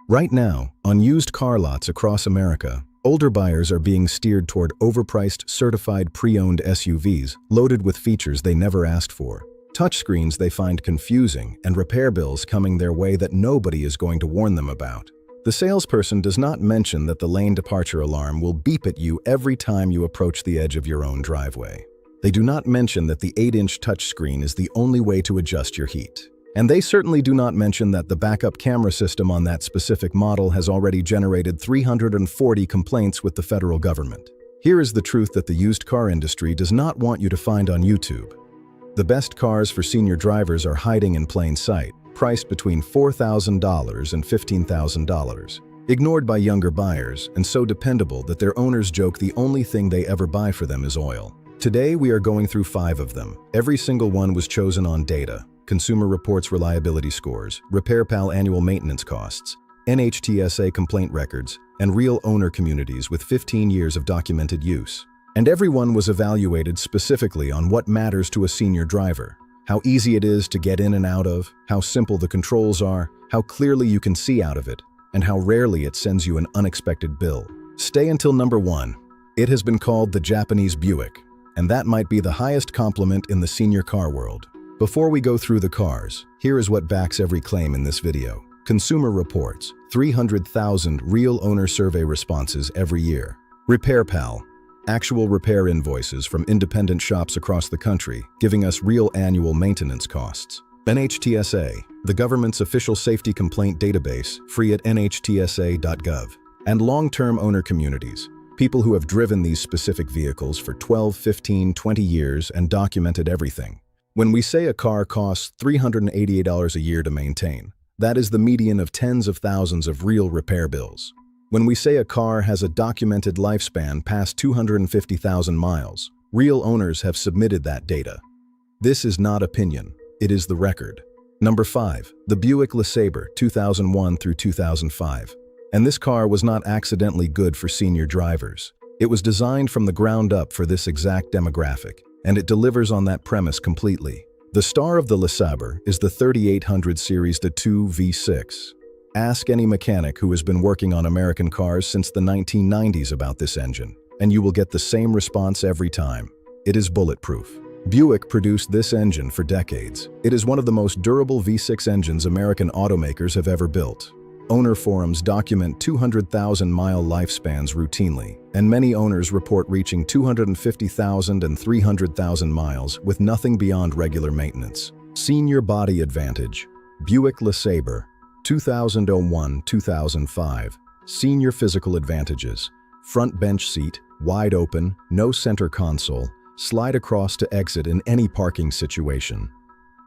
Right now, on used car lots across America, older buyers are being steered toward overpriced, certified pre-owned SUVs loaded with features they never asked for. Touchscreens they find confusing and repair bills coming their way that nobody is going to warn them about. The salesperson does not mention that the lane departure alarm will beep at you every time you approach the edge of your own driveway. They do not mention that the 8-inch touchscreen is the only way to adjust your heat. And they certainly do not mention that the backup camera system on that specific model has already generated 340 complaints with the federal government. Here is the truth that the used car industry does not want you to find on YouTube. The best cars for senior drivers are hiding in plain sight, priced between $4,000 and $15,000, ignored by younger buyers, and so dependable that their owners joke the only thing they ever buy for them is oil. Today we are going through 5 of them. Every single one was chosen on data: Consumer Reports reliability scores, RepairPal annual maintenance costs, NHTSA complaint records, and real owner communities with 15 years of documented use. And everyone was evaluated specifically on what matters to a senior driver: how easy it is to get in and out of, how simple the controls are, how clearly you can see out of it, and how rarely it sends you an unexpected bill. Stay until number 1. It has been called the Japanese Buick, and that might be the highest compliment in the senior car world. Before we go through the cars, here is what backs every claim in this video. Consumer Reports, 300,000 real owner survey responses every year. RepairPal, actual repair invoices from independent shops across the country, giving us real annual maintenance costs. NHTSA, the government's official safety complaint database, free at nhtsa.gov. And long-term owner communities, people who have driven these specific vehicles for 12, 15, 20 years and documented everything. When we say a car costs $388 a year to maintain, that is the median of tens of thousands of real repair bills. When we say a car has a documented lifespan past 250,000 miles, real owners have submitted that data. This is not opinion, it is the record. Number 5, the Buick LeSabre 2001 through 2005. And this car was not accidentally good for senior drivers. It was designed from the ground up for this exact demographic, and it delivers on that premise completely. The star of the LeSabre is the 3800 series, the 2 V6. Ask any mechanic who has been working on American cars since the 1990s about this engine, and you will get the same response every time. It is bulletproof. Buick produced this engine for decades. It is one of the most durable V6 engines American automakers have ever built. Owner forums document 200,000-mile lifespans routinely, and many owners report reaching 250,000 and 300,000 miles with nothing beyond regular maintenance. Senior body advantage. Buick LeSabre, 2001-2005. Senior physical advantages. Front bench seat, wide open, no center console, slide across to exit in any parking situation.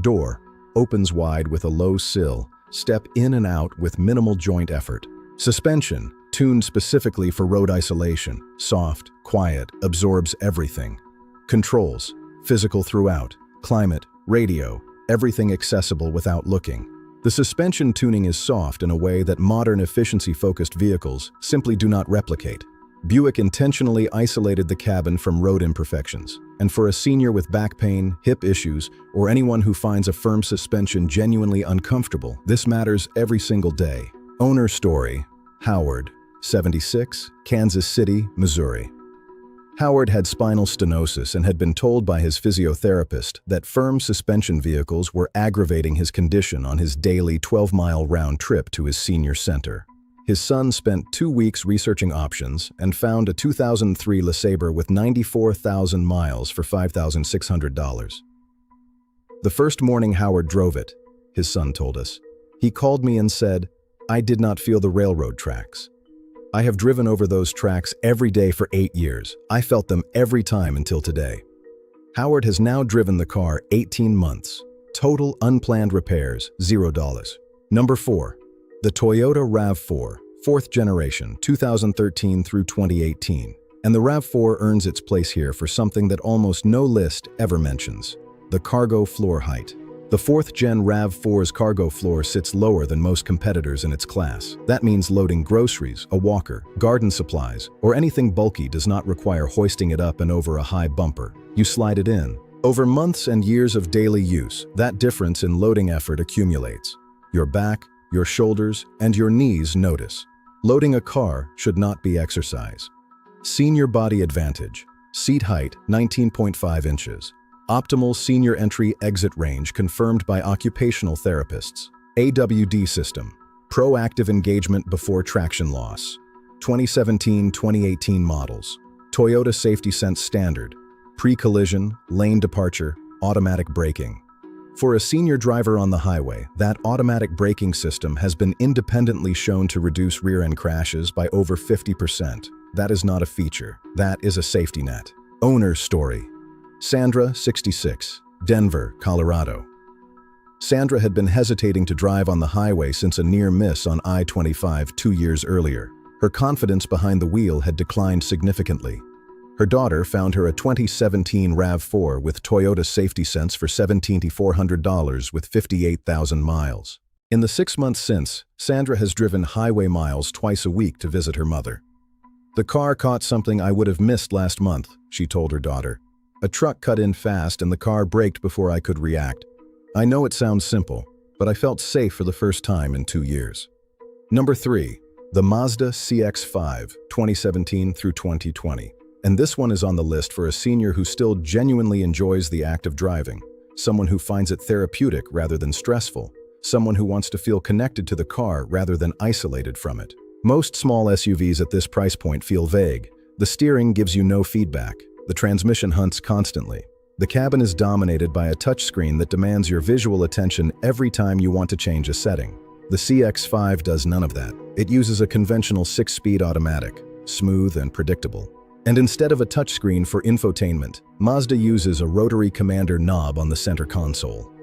Door, opens wide with a low sill, step in and out with minimal joint effort. Suspension, tuned specifically for road isolation, soft, quiet, absorbs everything. Controls, physical throughout, climate, radio, everything accessible without looking. The suspension tuning is soft in a way that modern efficiency-focused vehicles simply do not replicate. Buick intentionally isolated the cabin from road imperfections, and for a senior with back pain, hip issues, or anyone who finds a firm suspension genuinely uncomfortable, this matters every single day. Owner story: Howard, 76, Kansas City, Missouri. Howard had spinal stenosis and had been told by his physiotherapist that firm suspension vehicles were aggravating his condition on his daily 12-mile round trip to his senior center. His son spent 2 weeks researching options and found a 2003 LeSabre with 94,000 miles for $5,600. The first morning Howard drove it, his son told us, he called me and said, "I did not feel the railroad tracks. I have driven over those tracks every day for 8 years. I felt them every time until today." Howard has now driven the car 18 months. Total unplanned repairs, $0. Number 4. The Toyota RAV4, 4th generation, 2013 through 2018. And the RAV4 earns its place here for something that almost no list ever mentions: the cargo floor height. The 4th gen RAV4's cargo floor sits lower than most competitors in its class. That means loading groceries, a walker, garden supplies, or anything bulky does not require hoisting it up and over a high bumper. You slide it in. Over months and years of daily use, that difference in loading effort accumulates. Your back, your shoulders, and your knees notice. Loading a car should not be exercise. Senior body advantage. Seat height, 19.5 inches. Optimal senior entry-exit range confirmed by occupational therapists. AWD system. Proactive engagement before traction loss. 2017-2018 models. Toyota Safety Sense Standard. Pre-collision, lane departure, automatic braking. For a senior driver on the highway, that automatic braking system has been independently shown to reduce rear-end crashes by over 50%. That is not a feature. That is a safety net. Owner's story. Sandra, 66, Denver, Colorado. Sandra had been hesitating to drive on the highway since a near miss on I-25 2 years earlier. Her confidence behind the wheel had declined significantly. Her daughter found her a 2017 RAV4 with Toyota Safety Sense for $1,700 with 58,000 miles. In the 6 months since, Sandra has driven highway miles twice a week to visit her mother. "The car caught something I would have missed last month," she told her daughter. "A truck cut in fast and the car braked before I could react. I know it sounds simple, but I felt safe for the first time in 2 years." Number 3. The Mazda CX-5, 2017 through 2020. And this one is on the list for a senior who still genuinely enjoys the act of driving, someone who finds it therapeutic rather than stressful, someone who wants to feel connected to the car rather than isolated from it. Most small SUVs at this price point feel vague. The steering gives you no feedback. The transmission hunts constantly. The cabin is dominated by a touchscreen that demands your visual attention every time you want to change a setting. The CX-5 does none of that. It uses a conventional 6-speed automatic, smooth and predictable. And instead of a touchscreen for infotainment, Mazda uses a rotary commander knob on the center console.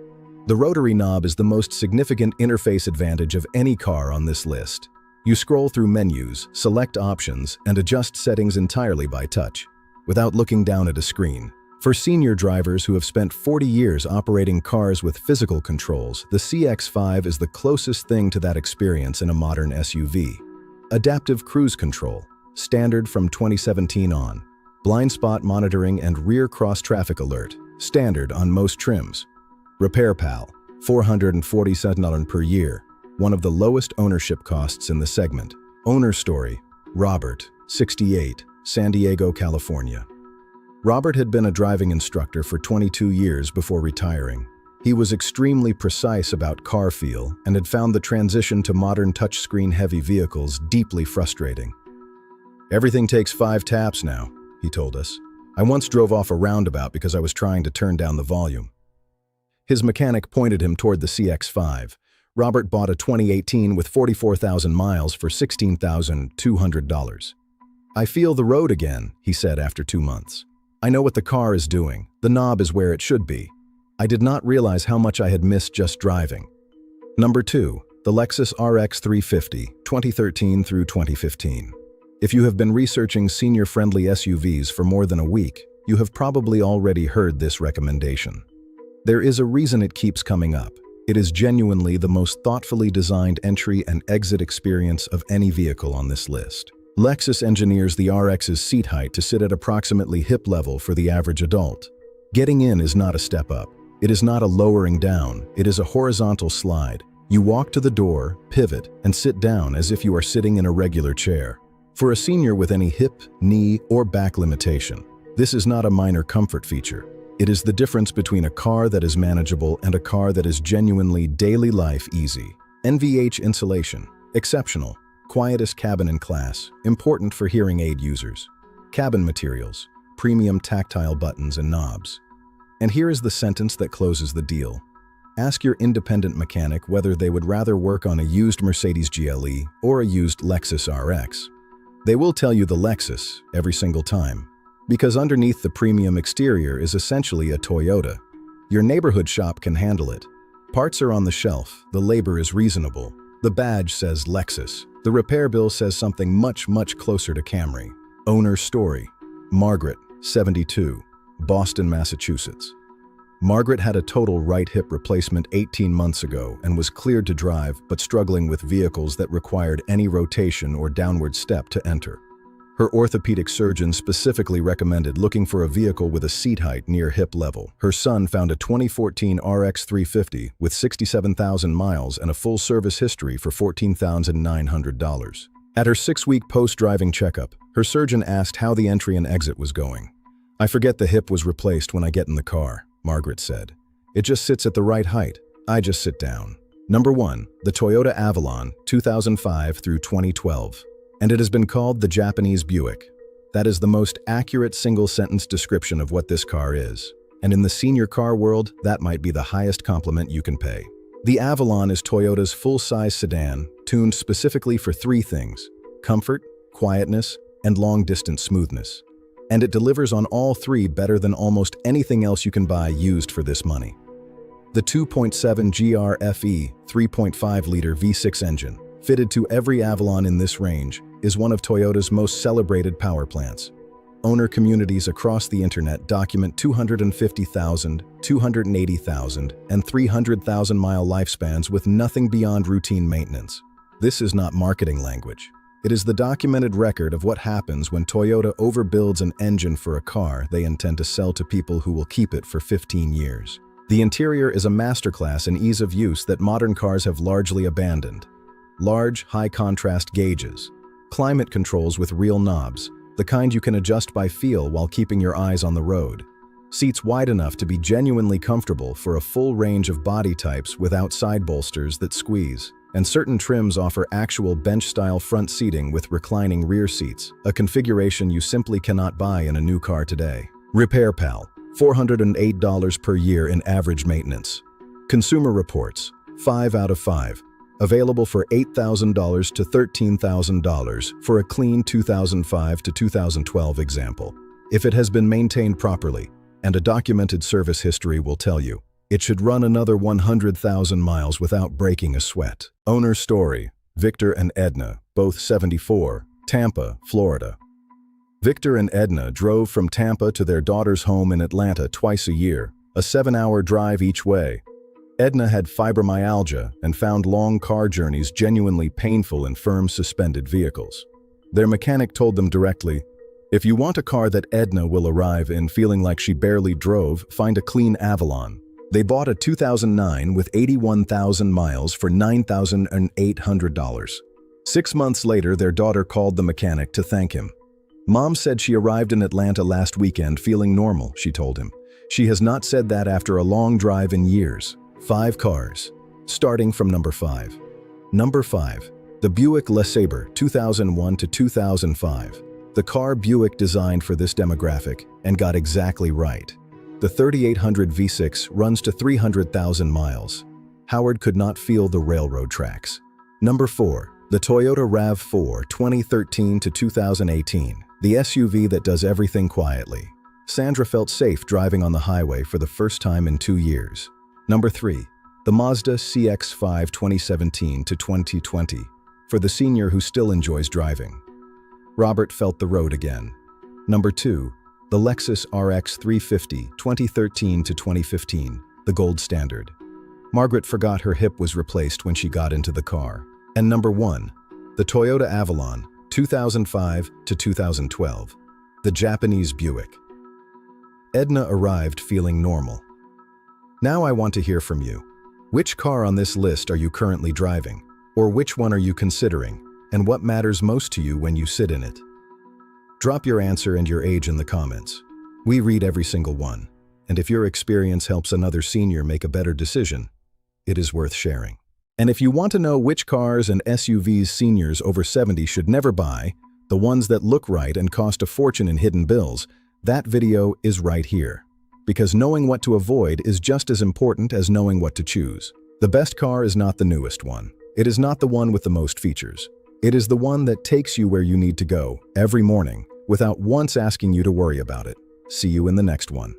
The rotary knob is the most significant interface advantage of any car on this list. You scroll through menus, select options, and adjust settings entirely by touch, without looking down at a screen. For senior drivers who have spent 40 years operating cars with physical controls, the CX-5 is the closest thing to that experience in a modern SUV. Adaptive cruise control. Standard from 2017 on. Blind spot monitoring and rear cross-traffic alert. Standard on most trims. RepairPal, $447 per year. One of the lowest ownership costs in the segment. Owner story. Robert, 68, San Diego, California. Robert had been a driving instructor for 22 years before retiring. He was extremely precise about car feel and had found the transition to modern touchscreen-heavy vehicles deeply frustrating. "Everything takes 5 taps now," he told us. "I once drove off a roundabout because I was trying to turn down the volume." His mechanic pointed him toward the CX-5. Robert bought a 2018 with 44,000 miles for $16,200. "I feel the road again," he said after 2 months. "I know what the car is doing. The knob is where it should be. I did not realize how much I had missed just driving." Number 2. The Lexus RX 350, 2013 through 2015. If you have been researching senior-friendly SUVs for more than a week, you have probably already heard this recommendation. There is a reason it keeps coming up. It is genuinely the most thoughtfully designed entry and exit experience of any vehicle on this list. Lexus engineers the RX's seat height to sit at approximately hip level for the average adult. Getting in is not a step up. It is not a lowering down. It is a horizontal slide. You walk to the door, pivot, and sit down as if you are sitting in a regular chair. For a senior with any hip, knee, or back limitation, this is not a minor comfort feature. It is the difference between a car that is manageable and a car that is genuinely daily life easy. NVH insulation, exceptional. Quietest cabin in class, important for hearing aid users. Cabin materials, premium tactile buttons and knobs. And here is the sentence that closes the deal. Ask your independent mechanic whether they would rather work on a used Mercedes GLE or a used Lexus RX. They will tell you the Lexus every single time, because underneath the premium exterior is essentially a Toyota. Your neighborhood shop can handle it. Parts are on the shelf, the labor is reasonable. The badge says Lexus. The repair bill says something much, much closer to Camry. Owner story. Margaret, 72, Boston, Massachusetts. Margaret had a total right hip replacement 18 months ago and was cleared to drive but struggling with vehicles that required any rotation or downward step to enter. Her orthopedic surgeon specifically recommended looking for a vehicle with a seat height near hip level. Her son found a 2014 RX 350 with 67,000 miles and a full service history for $14,900. At her 6-week post-driving checkup, her surgeon asked how the entry and exit was going. "I forget the hip was replaced when I get in the car," Margaret said. "It just sits at the right height. I just sit down." Number 1. The Toyota Avalon, 2005 through 2012. And it has been called the Japanese Buick. That is the most accurate single-sentence description of what this car is. And in the senior car world, that might be the highest compliment you can pay. The Avalon is Toyota's full-size sedan, tuned specifically for 3 things: comfort, quietness, and long-distance smoothness. And it delivers on all 3 better than almost anything else you can buy used for this money. The 2.7 GR-FE 3.5-liter V6 engine, fitted to every Avalon in this range, is one of Toyota's most celebrated power plants. Owner communities across the internet document 250,000, 280,000, and 300,000-mile lifespans with nothing beyond routine maintenance. This is not marketing language. It is the documented record of what happens when Toyota overbuilds an engine for a car they intend to sell to people who will keep it for 15 years. The interior is a masterclass in ease of use that modern cars have largely abandoned. Large, high-contrast gauges. Climate controls with real knobs, the kind you can adjust by feel while keeping your eyes on the road. Seats wide enough to be genuinely comfortable for a full range of body types without side bolsters that squeeze. And certain trims offer actual bench-style front seating with reclining rear seats, a configuration you simply cannot buy in a new car today. RepairPal, $408 per year in average maintenance. Consumer Reports, 5 out of 5. Available for $8,000 to $13,000 for a clean 2005 to 2012 example. If it has been maintained properly, and a documented service history will tell you, it should run another 100,000 miles without breaking a sweat. Owner story: Victor and Edna, both 74, Tampa, Florida. Victor and Edna drove from Tampa to their daughter's home in Atlanta twice a year, a 7-hour drive each way. Edna had fibromyalgia and found long car journeys genuinely painful in firm suspended vehicles. Their mechanic told them directly, "If you want a car that Edna will arrive in feeling like she barely drove, find a clean Avalon." They bought a 2009 with 81,000 miles for $9,800. 6 months later, their daughter called the mechanic to thank him. "Mom said she arrived in Atlanta last weekend feeling normal," she told him. "She has not said that after a long drive in years." 5 cars, starting from number 5. Number 5. The Buick LeSabre, 2001 to 2005. The car Buick designed for this demographic and got exactly right. The 3800 V6 runs to 300,000 miles. Howard could not feel the railroad tracks. Number 4. The Toyota RAV4, 2013 to 2018. The SUV that does everything quietly. Sandra felt safe driving on the highway for the first time in 2 years. Number 3. The Mazda CX-5 2017 to 2020, for the senior who still enjoys driving. Robert felt the road again. Number 2. The Lexus RX 350 2013 to 2015, the gold standard. Margaret forgot her hip was replaced when she got into the car. And number 1. The Toyota Avalon 2005 to 2012, the Japanese Buick. Edna arrived feeling normal. Now I want to hear from you. Which car on this list are you currently driving? Or which one are you considering? And what matters most to you when you sit in it? Drop your answer and your age in the comments. We read every single one. And if your experience helps another senior make a better decision, it is worth sharing. And if you want to know which cars and SUVs seniors over 70 should never buy, the ones that look right and cost a fortune in hidden bills, that video is right here. Because knowing what to avoid is just as important as knowing what to choose. The best car is not the newest one. It is not the one with the most features. It is the one that takes you where you need to go every morning without once asking you to worry about it. See you in the next one.